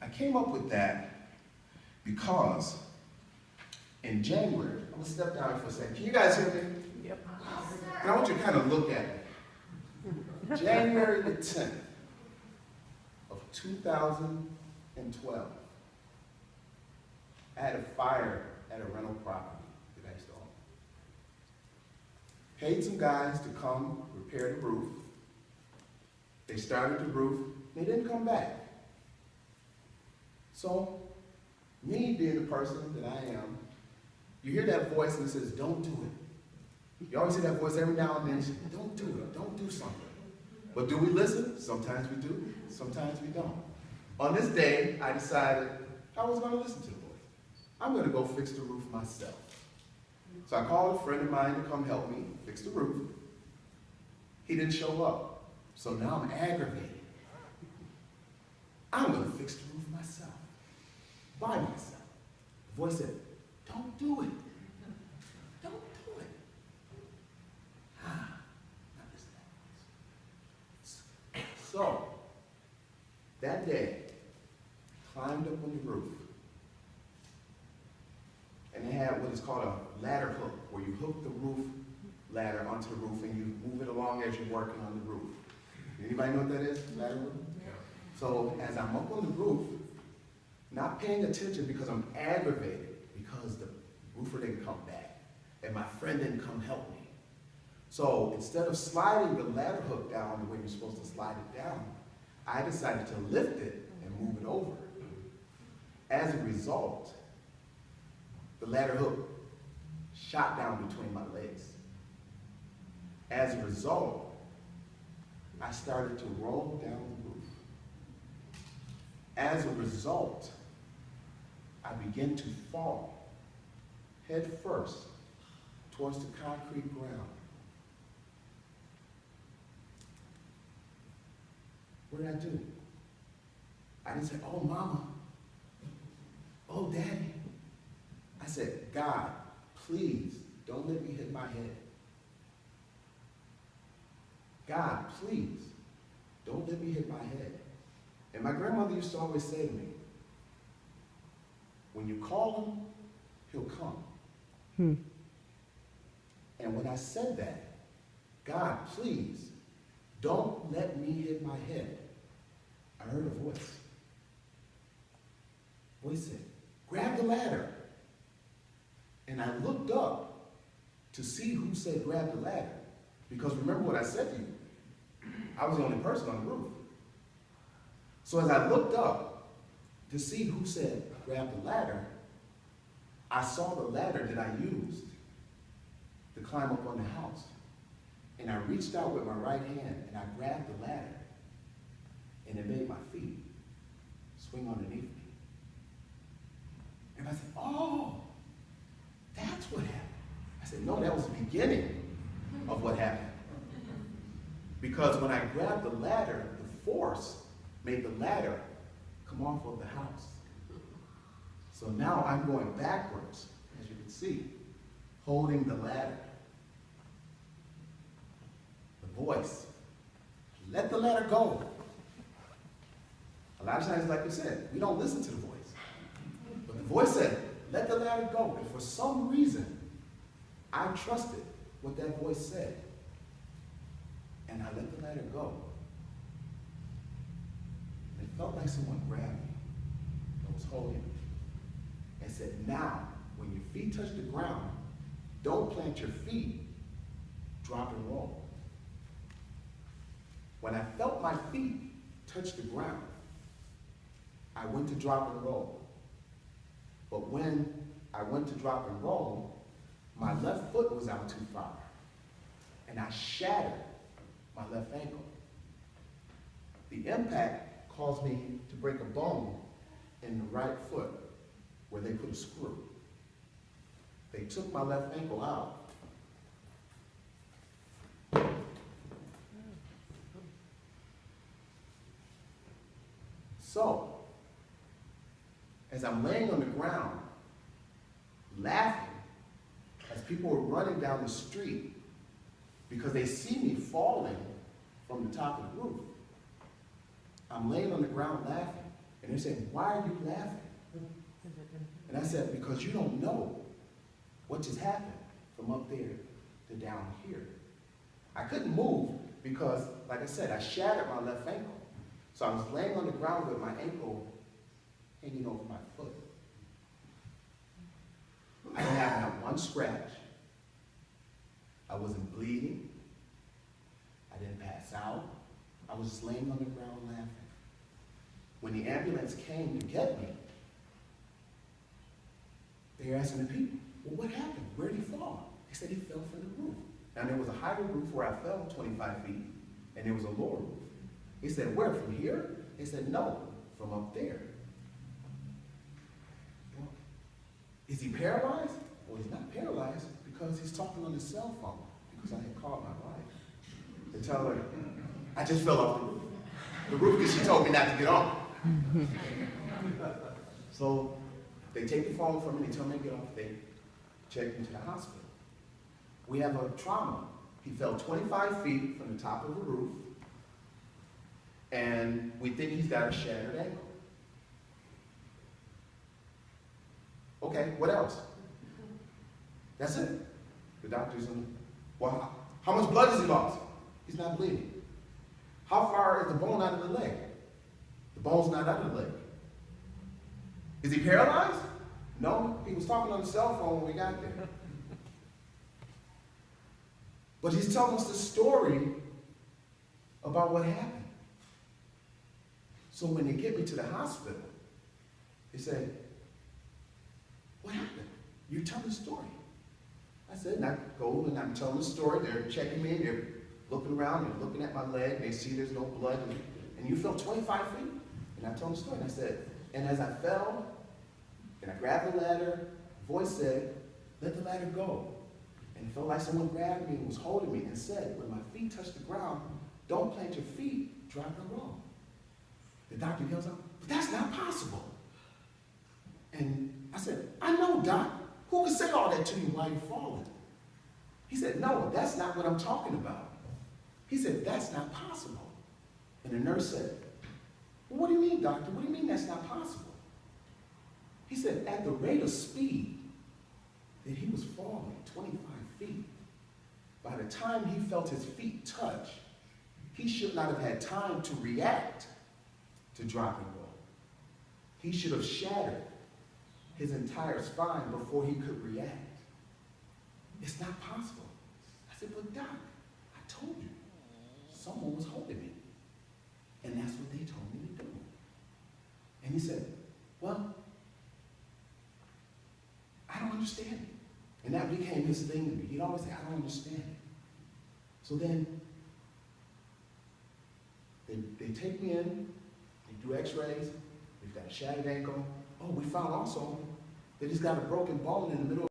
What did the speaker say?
I came up with that because in January, I'm gonna step down for a second. Can you guys hear me? Yep. And I want you to kind of look at it. January the 10th of 2012, I had a fire at a rental property that I used to own. Paid some guys to come repair the roof. They started the roof, they didn't come back. So, me being the person that I am, you hear that voice and it says, don't do it. You always hear that voice every now and then, it says, don't do it, don't do something. But do we listen? Sometimes we do, sometimes we don't. On this day, I decided I was gonna listen to the voice. I'm gonna go fix the roof myself. So I called a friend of mine to come help me fix the roof. He didn't show up, so now I'm aggravated. I'm gonna fix the roof myself, by myself. The voice said, don't do it. Don't do it. Not this thing. So, that day, climbed up on the roof, and they had what is called a ladder hook, where you hook the roof ladder onto the roof and you move it along as you're working on the roof. Anybody know what that is? Ladder hook? So as I'm up on the roof, not paying attention because I'm aggravated because the roofer didn't come back and my friend didn't come help me. So instead of sliding the ladder hook down the way you're supposed to slide it down, I decided to lift it and move it over. As a result, the ladder hook shot down between my legs. As a result, I started to roll down the roof. As a result, I began to fall head first towards the concrete ground. What did I do? I didn't say, oh, mama, oh, daddy. I said, God, please don't let me hit my head. God, please don't let me hit my head. And my grandmother used to always say to me, when you call him, he'll come. And when I said that, God, please, don't let me hit my head, I heard a voice. Voice said, grab the ladder. And I looked up to see who said grab the ladder. Because remember what I said to you, I was the only person on the roof. So as I looked up to see who said grab the ladder, I saw the ladder that I used to climb up on the house. And I reached out with my right hand and I grabbed the ladder and it made my feet swing underneath me. And I said, oh, that's what happened. I said, no, that was the beginning of what happened. Because when I grabbed the ladder, the force made the ladder come off of the house. So now I'm going backwards, as you can see, holding the ladder. The voice, let the ladder go. A lot of times, like you said, we don't listen to the voice. But the voice said, let the ladder go. And for some reason, I trusted what that voice said. And I let the ladder go. It felt like someone grabbed me and was holding me and said, now, when your feet touch the ground, don't plant your feet, drop and roll. When I felt my feet touch the ground, I went to drop and roll. But when I went to drop and roll, my left foot was out too far, and I shattered my left ankle. The impact caused me to break a bone in the right foot where they put a screw. They took my left ankle out. So, as I'm laying on the ground, laughing, as people were running down the street because they see me falling from the top of the roof, I'm laying on the ground laughing. And they're saying, why are you laughing? And I said, because you don't know what just happened from up there to down here. I couldn't move because, like I said, I shattered my left ankle. So I was laying on the ground with my ankle hanging over my foot. I didn't have not one scratch. I wasn't bleeding. I didn't pass out. I was just laying on the ground laughing. When the ambulance came to get me, they were asking the people, well, what happened? Where did he fall? They said he fell from the roof. Now, there was a higher roof where I fell 25 feet, and there was a lower roof. He said, where, from here? They said, no, from up there. Well, is he paralyzed? Well, he's not paralyzed because he's talking on his cell phone, because I had called my wife to tell her, I just fell off the roof. The roof because she told me not to get on. So they take the phone from me, they tell me to get off, they check me to the hospital. We have a trauma. He fell 25 feet from the top of the roof, and we think he's got a shattered ankle. Okay, what else? That's it. The doctor's on, well, how much blood has he lost? He's not bleeding. How far is the bone out of the leg? The bone's not out of the leg. Is he paralyzed? No, he was talking on the cell phone when we got there. But he's telling us the story about what happened. So when they get me to the hospital, they say, what happened? You're telling the story. I said, and I go and I'm telling the story. They're checking me, they're looking around, they're looking at my leg, they see there's no blood, and you fell 25 feet? And I told them the story, and I said, and as I fell, and I grabbed the ladder, a voice said, let the ladder go. And it felt like someone grabbed me and was holding me and said, when my feet touch the ground, don't plant your feet, drop and roll. The doctor yells out, but that's not possible. And I said, I know, Doc. Who could say all that to you while you're falling? He said, no, that's not what I'm talking about. He said, that's not possible. And the nurse said, well, what do you mean, doctor? What do you mean that's not possible? He said, at the rate of speed that he was falling 25 feet, by the time he felt his feet touch, he should not have had time to react to drop and roll. He should have shattered his entire spine before he could react. It's not possible. I said, but Doc, I told you, someone was holding me. And that's what they told me to do. And he said, well, I don't understand it. And that became his thing to me. He'd always say, I don't understand it. So then, they take me in, they do x-rays, we've got a shattered ankle. Oh, we found also that he's got a broken bone in the middle of